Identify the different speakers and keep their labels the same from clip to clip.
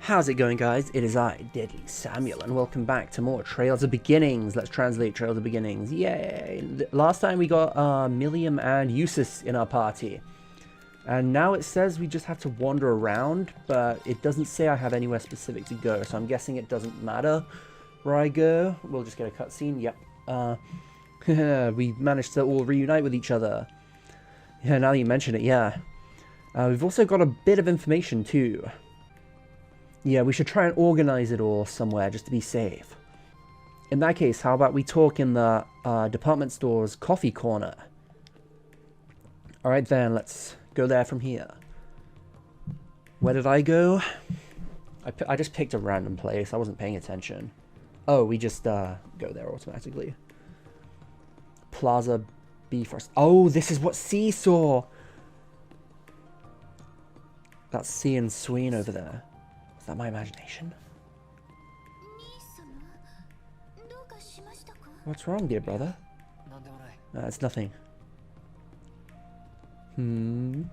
Speaker 1: How's it going, guys? It is I, Deadly Samuel, and welcome back to more Trails of Beginnings. Let's translate Trails of Beginnings. Yay! Last time we got Milliam and Eustace in our party. And now it says we just have to wander around, but it doesn't say I have anywhere specific to go, so I'm guessing it doesn't matter where I go. We'll just get a cutscene. Yep. We managed to all reunite with each other. Yeah, now that you mention it, yeah. We've also got a bit of information, too. Yeah, we should try and organize it all somewhere just to be safe. In that case, how about we talk in the department store's coffee corner? Alright then, let's go there from here. Where did I go? I just picked a random place. I wasn't paying attention. Oh, we just go there automatically. Plaza B first. Oh, this is what C saw! That's C and Sween over there. Is that my imagination? What's wrong, dear brother? It's nothing. Rean's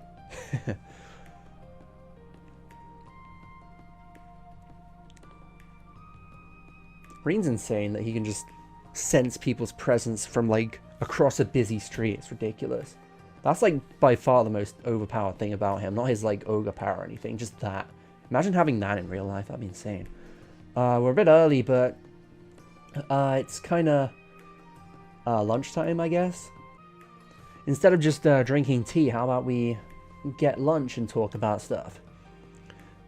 Speaker 1: insane that he can just sense people's presence from, like, across a busy street. It's ridiculous. That's, like, by far the most overpowered thing about him. Not his, like, ogre power or anything, just that. Imagine having that in real life, that'd be insane. We're a bit early, but it's kind of lunchtime, I guess. Instead of just drinking tea, how about we get lunch and talk about stuff?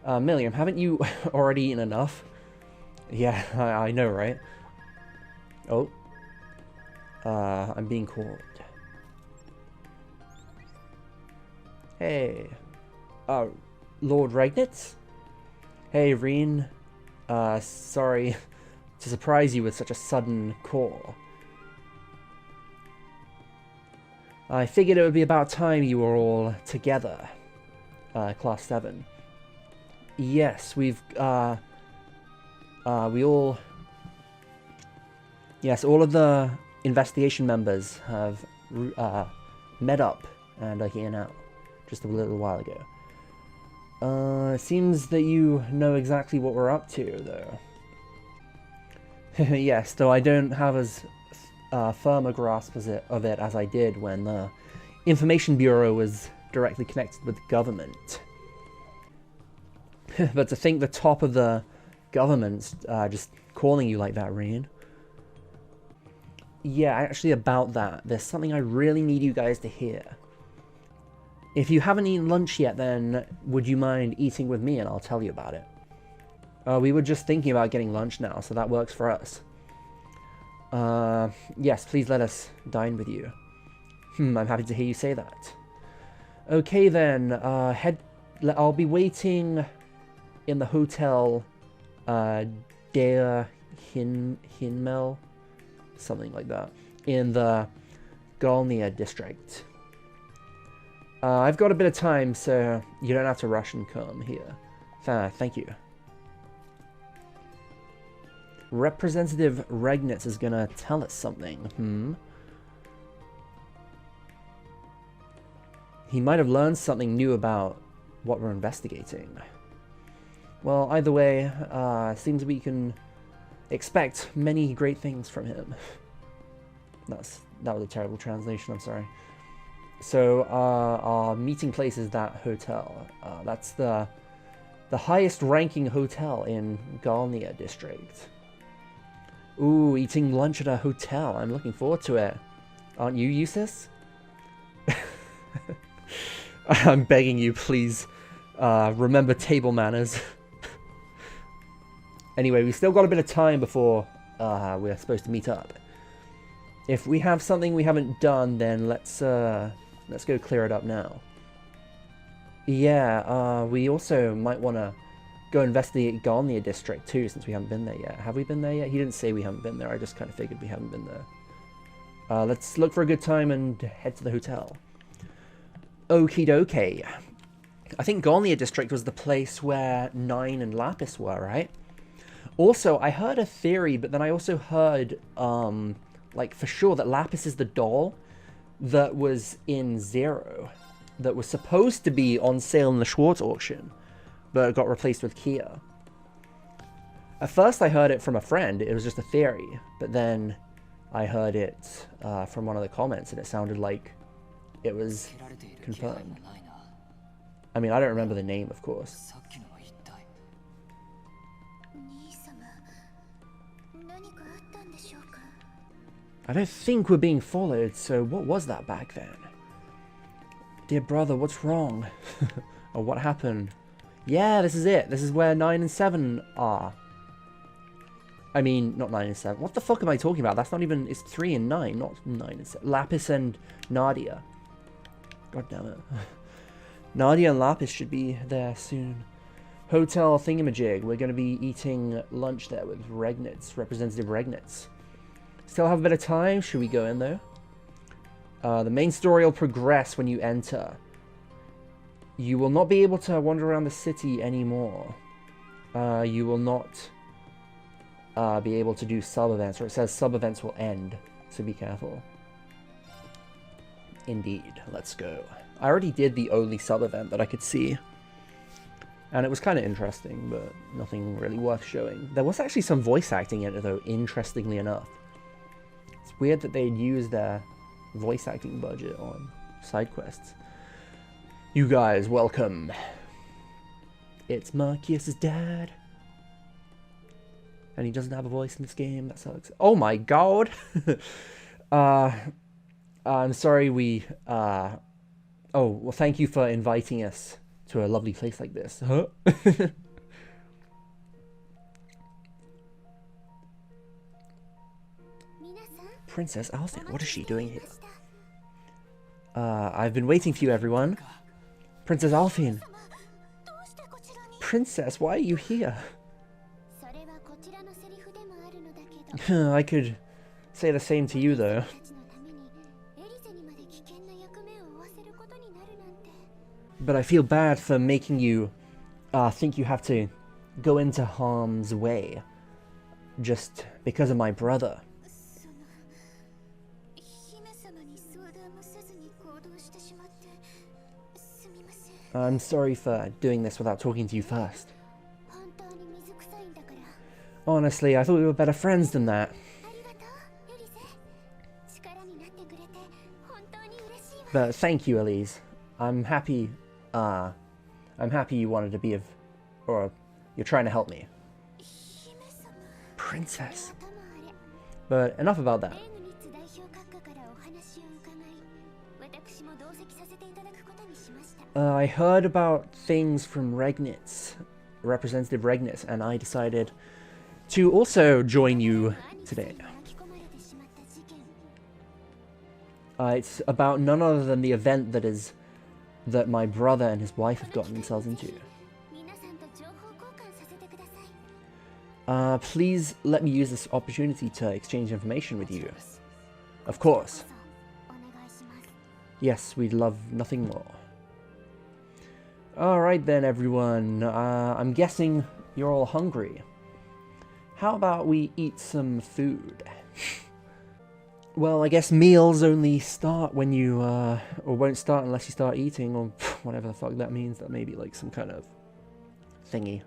Speaker 1: Milliam, haven't you already eaten enough? Yeah, I know, right? Oh. I'm being called. Hey. Lord Regnitz? Hey, Rean. Sorry to surprise you with such a sudden call. I figured it would be about time you were all together. Class 7. Yes, we all... Yes, all of the investigation members have met up and are here now. Just a little while ago. It seems that you know exactly what we're up to, though. Yes, though I don't have as firm a grasp of it as I did when the Information Bureau was directly connected with the government. But to think the top of the government's just calling you like that, Rean. Yeah, actually about that, there's something I really need you guys to hear. If you haven't eaten lunch yet, then would you mind eating with me and I'll tell you about it? We were just thinking about getting lunch now, so that works for us. Yes, please let us dine with you. I'm happy to hear you say that. Okay then, I'll be waiting in the hotel, Der Hinmel, something like that, in the Galnia district. I've got a bit of time, so you don't have to rush and come here. Thank you. Representative Regnitz is gonna tell us something, He might have learned something new about what we're investigating. Well, either way, seems we can expect many great things from him. That was a terrible translation, I'm sorry. So, our meeting place is that hotel. That's the highest ranking hotel in Galnia district. Ooh, eating lunch at a hotel. I'm looking forward to it. Aren't you, Eustace? I'm begging you, please, remember table manners. Anyway, we still got a bit of time before we're supposed to meet up. If we have something we haven't done, then let's go clear it up now. Yeah, we also might want to go investigate Galnia district too, since we haven't been there yet. Have we been there yet? He didn't say we haven't been there. I just kind of figured we haven't been there. Let's look for a good time and head to the hotel. Okie dokie. I think Galnia district was the place where Nine and Lapis were, right? Also, I heard a theory, but then I also heard, like, for sure that Lapis is the doll that was in Zero, that was supposed to be on sale in the Schwartz auction, but got replaced with Kia. At first I heard it from a friend, it was just a theory, but then I heard it from one of the comments and it sounded like it was confirmed. I mean, I don't remember the name, of course. I don't think we're being followed, so what was that back then? Dear brother, what's wrong? Or what happened? Yeah, this is it. This is where 9 and 7 are. I mean, not 9 and 7. What the fuck am I talking about? That's not even... It's 3 and 9, not 9 and 7. Lapis and Nadia. God damn it. Nadia and Lapis should be there soon. Hotel Thingamajig. We're going to be eating lunch there with Regnitz, Representative Regnitz. Still have a bit of time. Should we go in, though? The main story will progress when you enter. You will not be able to wander around the city anymore. You will not be able to do sub-events, or it says sub-events will end, so be careful. Indeed, let's go. I already did the only sub-event that I could see, and it was kind of interesting, but nothing really worth showing. There was actually some voice acting in it, though, interestingly enough. It's weird that they'd use their voice acting budget on side quests. You guys, welcome. It's Marcus's dad. And he doesn't have a voice in this game. That sucks. Oh my god. I'm sorry we... Oh, well, thank you for inviting us to a lovely place like this. Huh? Princess Alfin, what is she doing here? I've been waiting for you, everyone. Princess Alfin. Princess, why are you here? I could say the same to you, though. But I feel bad for making you think you have to go into harm's way just because of my brother. I'm sorry for doing this without talking to you first. Honestly, I thought we were better friends than that. But thank you, Elise. I'm happy you wanted to be or you're trying to help me. Princess. But enough about that. I heard about things from Regnitz, Representative Regnitz, and I decided to also join you today. It's about none other than the event that my brother and his wife have gotten themselves into. Please let me use this opportunity to exchange information with you. Of course. Yes, we'd love nothing more. Alright then, everyone. I'm guessing you're all hungry. How about we eat some food? Well, I guess meals only start when you, or won't start unless you start eating, or whatever the fuck that means. That may be like some kind of thingy.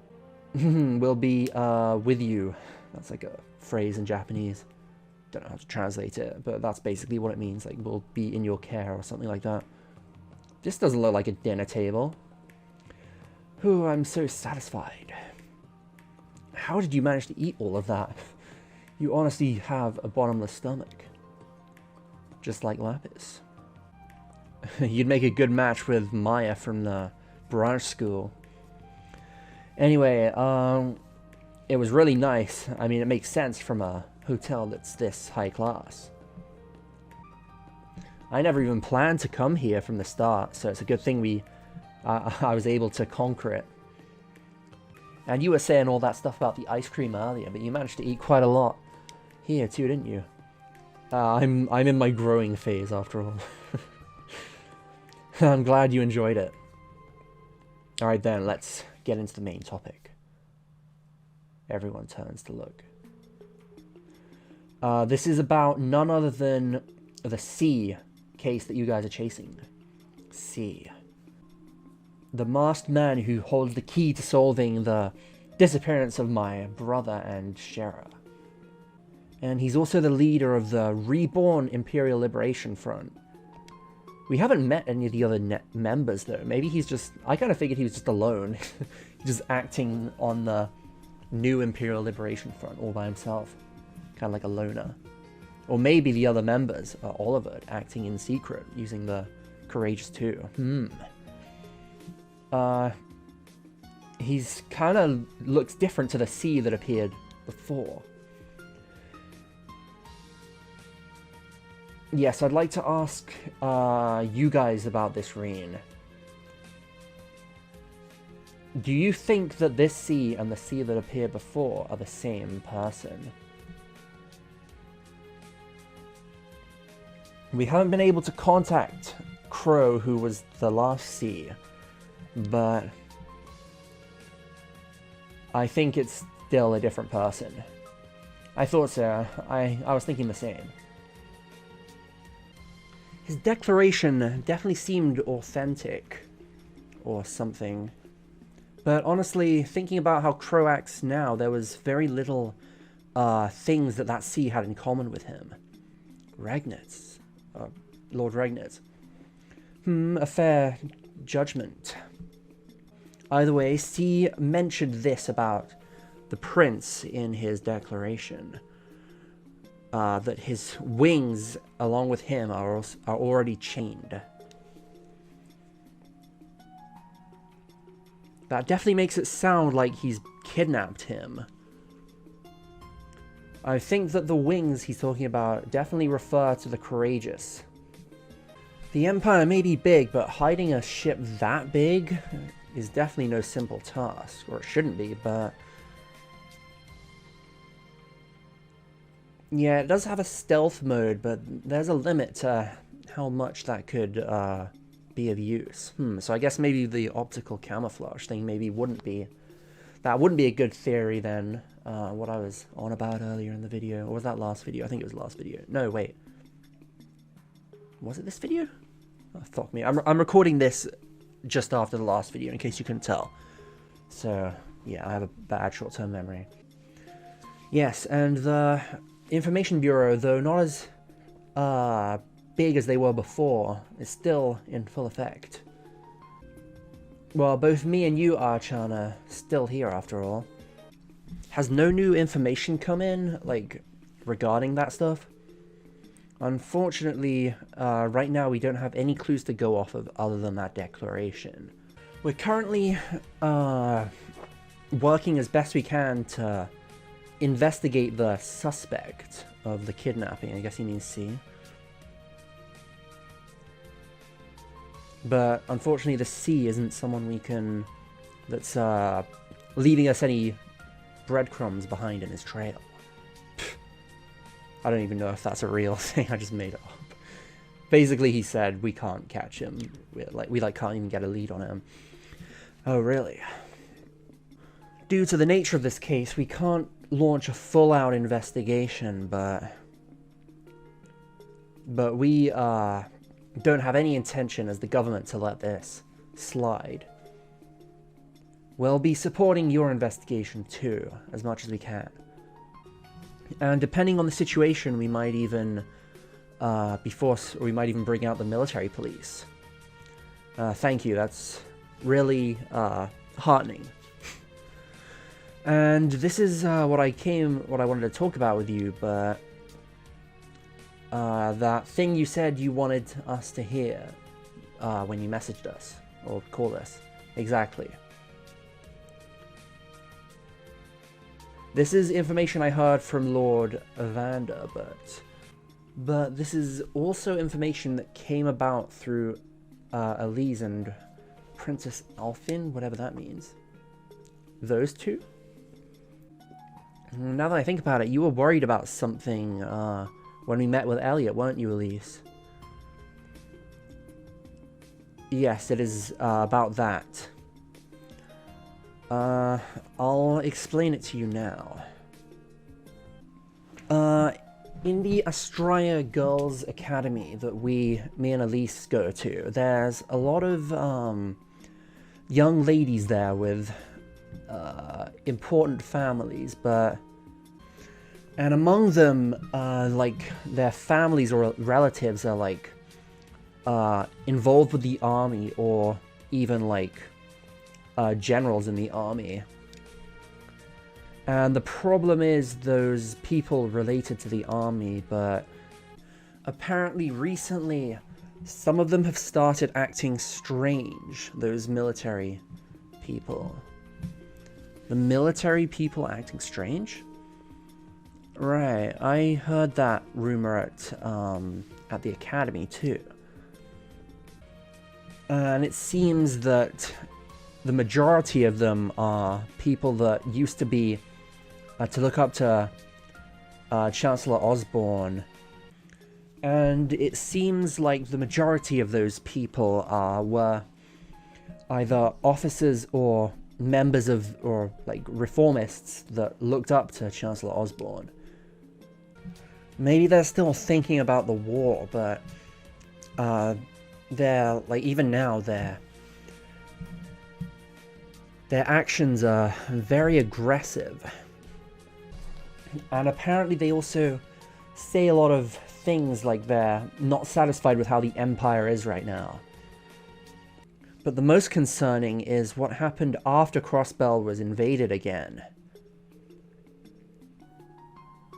Speaker 1: We'll be, with you. That's like a phrase in Japanese. Don't know how to translate it, but that's basically what it means. Like, we'll be in your care or something like that. This doesn't look like a dinner table. Ooh, I'm so satisfied. How did you manage to eat all of that? You honestly have a bottomless stomach. Just like Lapis. You'd make a good match with Maya from the branch school. Anyway, it was really nice. I mean, it makes sense from a hotel that's this high class. I never even planned to come here from the start, so it's a good thing I was able to conquer it. And you were saying all that stuff about the ice cream earlier, but you managed to eat quite a lot here too, didn't you? I'm in my growing phase after all. I'm glad you enjoyed it. Alright then, let's get into the main topic. Everyone turns to look. This is about none other than the C case that you guys are chasing. C. The masked man who holds the key to solving the disappearance of my brother and Shera. And he's also the leader of the Reborn Imperial Liberation Front. We haven't met any of the other members, though. Maybe he's just... I kind of figured he was just alone. Just acting on the new Imperial Liberation Front all by himself. Kind of like a loner. Or maybe the other members are Oliver, acting in secret, using the Courageous 2. He's kind of looks different to the C that appeared before. Yes, I'd like to ask you guys about this Rean. Do you think that this C and the C that appeared before are the same person? We haven't been able to contact Crow, who was the last C, but I think it's still a different person. I thought so. I was thinking the same. His declaration definitely seemed authentic, or something. But honestly, thinking about how Crow acts now, there was very little things that C had in common with him. Regnitz. Lord Regnitz. A fair judgment. Either way, C mentioned this about the prince in his declaration. That his wings, along with him, are already chained. That definitely makes it sound like he's kidnapped him. I think that the wings he's talking about definitely refer to the Courageous. The Empire may be big, but hiding a ship that big is definitely no simple task. Or it shouldn't be, but... yeah, it does have a stealth mode, but there's a limit to how much that could be of use. So I guess maybe the optical camouflage thing maybe wouldn't be... that wouldn't be a good theory then, what I was on about earlier in the video. Or was that last video? I think it was last video. No, wait. Was it this video? Oh, fuck me. I'm recording this just after the last video, in case you couldn't tell. So, yeah, I have a bad short-term memory. Yes, and the Information Bureau, though not as big as they were before, is still in full effect. Well, both me and you, Archana, still here after all. Has no new information come in, like, regarding that stuff? Unfortunately, right now we don't have any clues to go off of other than that declaration. We're currently working as best we can to investigate the suspect of the kidnapping. I guess he means C. But unfortunately the C isn't someone we can... that's leaving us any breadcrumbs behind in his trail. I don't even know if that's a real thing, I just made it up. Basically he said we can't catch him, we can't even get a lead on him. Oh really? Due to the nature of this case, we can't launch a full-out investigation, but we don't have any intention as the government to let this slide. We'll be supporting your investigation too, as much as we can. And depending on the situation, we might even be forced, or we might even bring out the military police. Thank you, that's really heartening. And this is what I wanted to talk about with you, but that thing you said you wanted us to hear when you messaged us, or called us. Exactly. This is information I heard from Lord Evander, but this is also information that came about through Elise and Princess Alfin, whatever that means. Those two? Now that I think about it, you were worried about something when we met with Elliot, weren't you, Elise? Yes, it is about that. I'll explain it to you now. In the Astraea Girls Academy that me and Elise go to, there's a lot of young ladies there with important families, but... And among them, like, their families or relatives are, like, involved with the army, or even, like, generals in the army. And the problem is those people related to the army, but apparently recently some of them have started acting strange, those military people. The military people acting strange? Right, I heard that rumor at the academy too. And it seems that the majority of them are people that used to be to look up to Chancellor Osborne, and it seems like the majority of those people were either officers or members of, or like reformists that looked up to Chancellor Osborne. Maybe they're still thinking about the war, but they're, like, even now their actions are very aggressive. And apparently they also say a lot of things like they're not satisfied with how the Empire is right now. But the most concerning is what happened after Crossbell was invaded again.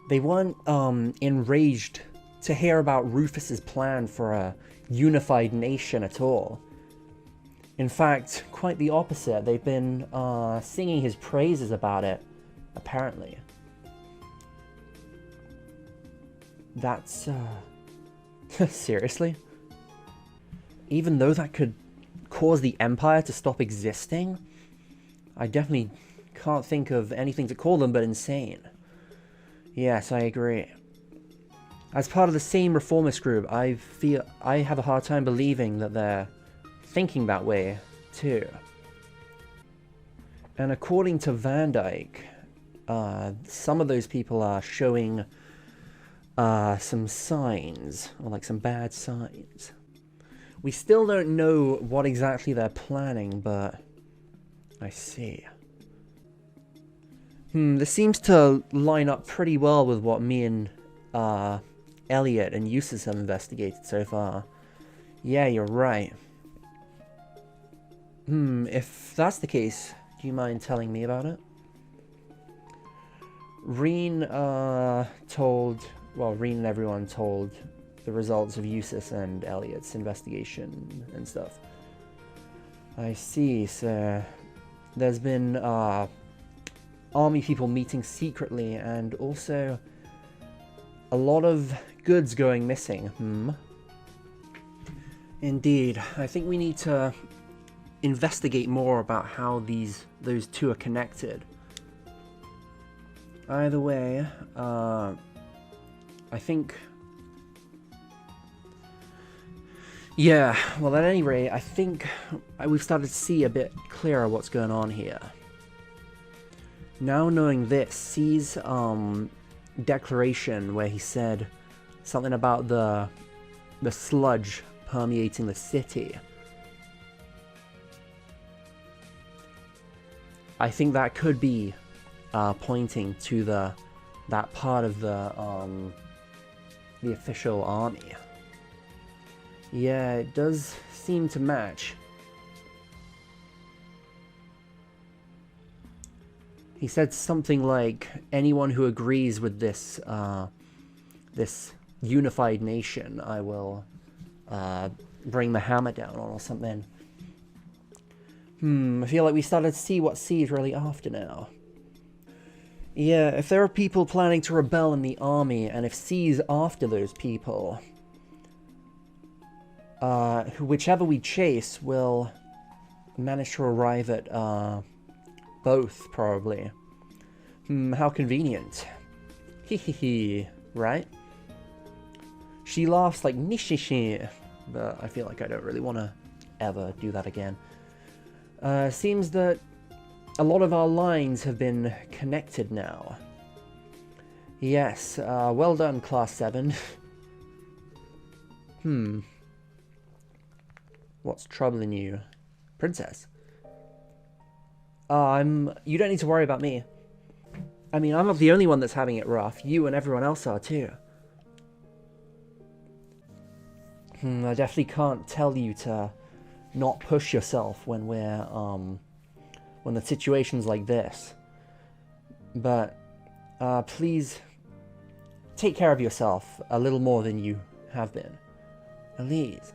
Speaker 1: They weren't enraged to hear about Rufus's plan for a unified nation at all. In fact, quite the opposite. They've been singing his praises about it, apparently. That's, seriously? Even though that could cause the Empire to stop existing? I definitely can't think of anything to call them but insane. Yes, I agree. As part of the same reformist group, I have a hard time believing that they're thinking that way, too. And according to Van Dyke, some of those people are showing some signs, or like some bad signs. We still don't know what exactly they're planning, but I see. This seems to line up pretty well with what me and Elliot and Eustace have investigated so far. Yeah, you're right. If that's the case, do you mind telling me about it? Rean and everyone told the results of Eustace and Elliot's investigation and stuff. I see, so there's been army people meeting secretly, and also a lot of goods going missing. Indeed, I think we need to investigate more about how those two are connected. Either way, I think... Yeah, well, at any rate, I think we've started to see a bit clearer what's going on here. Now knowing this, C's declaration where he said something about the sludge permeating the city. I think that could be pointing to that part of the official army. Yeah, it does seem to match. He said something like, anyone who agrees with this this unified nation, I will bring the hammer down on, or something. I feel like we started to see what C is really after now. Yeah, if there are people planning to rebel in the army, and if C's after those people, whichever we chase will manage to arrive at both, probably. How convenient. Hehehe, right? She laughs like nishishi, but I feel like I don't really want to ever do that again. Seems that a lot of our lines have been connected now. Yes, well done, Class 7. What's troubling you, Princess? You don't need to worry about me. I mean, I'm not the only one that's having it rough. You and everyone else are too. I definitely can't tell you to not push yourself when when the situation's like this. But, please take care of yourself a little more than you have been. Please.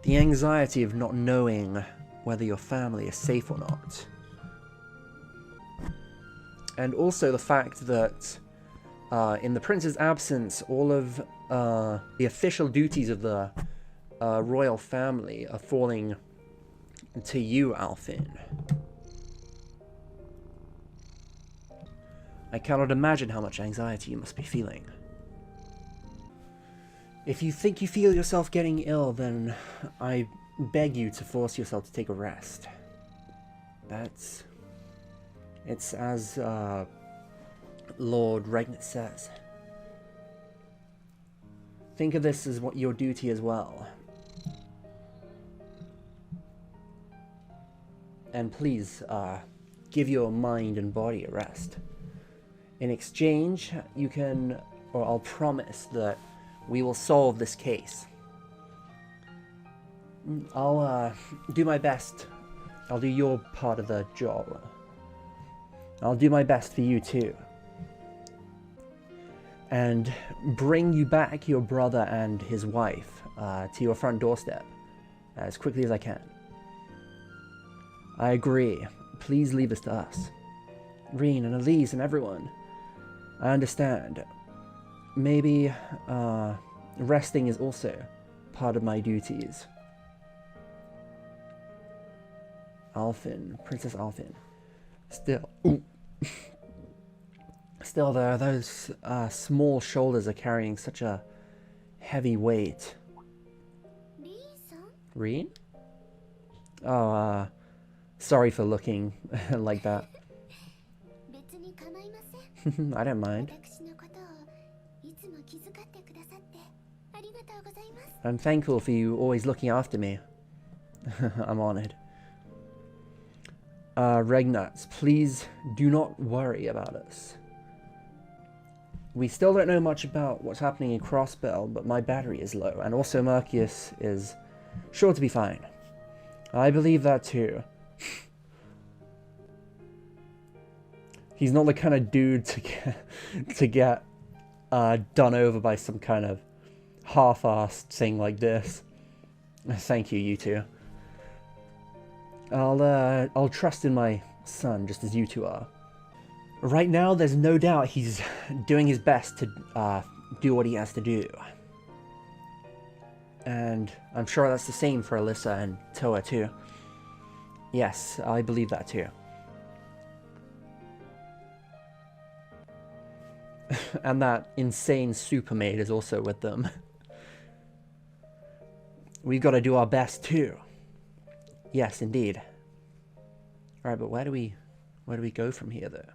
Speaker 1: The anxiety of not knowing whether your family is safe or not. And also the fact that in the prince's absence, all of the official duties of the royal family are falling to you, Alfin. I cannot imagine how much anxiety you must be feeling. If you think you feel yourself getting ill, then I beg you to force yourself to take a rest. It's as Lord Regnant says. Think of this as your duty as well. And please, give your mind and body a rest. In exchange, you can, or I'll promise that we will solve this case. I'll do my best. I'll do your part of the job. I'll do my best for you too. And bring you back your brother and his wife to your front doorstep as quickly as I can. I agree. Please leave this to us. Rean and Elise and everyone. I understand. Maybe resting is also part of my duties. Alfin, Princess Alfin. Still though, those small shoulders are carrying such a heavy weight. Rean? Oh, sorry for looking like that. I don't mind. I'm thankful for you always looking after me. I'm honored. Regnats, please do not worry about us. We still don't know much about what's happening in Crossbell, but my battery is low, and also Mercius is sure to be fine. I believe that too. He's not the kind of dude to get done over by some kind of half-assed thing like this. Thank you, you two. I'll trust in my son just as you two are. Right now, there's no doubt he's doing his best to do what he has to do. And I'm sure that's the same for Alyssa and Toa too. Yes, I believe that too. And that insane super maid is also with them. We've got to do our best too. Yes, indeed. Alright, but where do we go from here though?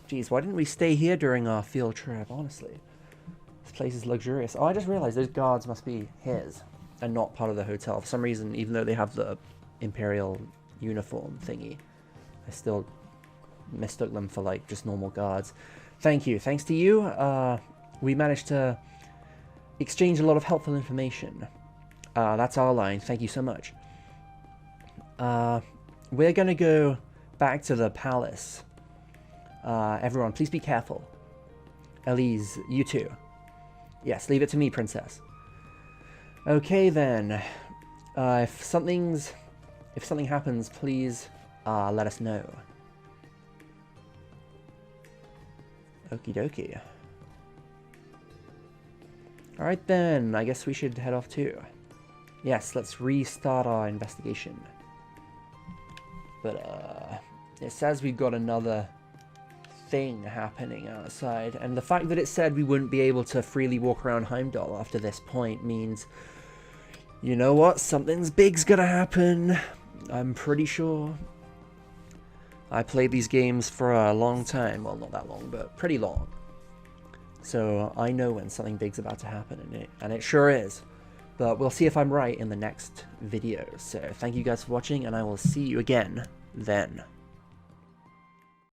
Speaker 1: Jeez, why didn't we stay here during our field trip, honestly? This place is luxurious. Oh, I just realized those guards must be his and not part of the hotel. For some reason, even though they have the Imperial uniform thingy, I still mistook them for like just normal guards. Thank you. Thanks to you, we managed to exchange a lot of helpful information. That's our line. Thank you so much. We're gonna go back to the palace. Everyone, please be careful. Elise, you too. Yes, leave it to me, princess. Okay then. If something happens, please let us know. Okie dokie. Alright then, I guess we should head off too. Yes, let's restart our investigation. But it says we've got another thing happening outside, and the fact that it said we wouldn't be able to freely walk around Heimdall after this point means, you know what, something's big's gonna happen. I'm pretty sure. I played these games for a long time. Well, not that long, but pretty long. So I know when something big's about to happen, and it sure is. But we'll see if I'm right in the next video. So thank you guys for watching, and I will see you again then.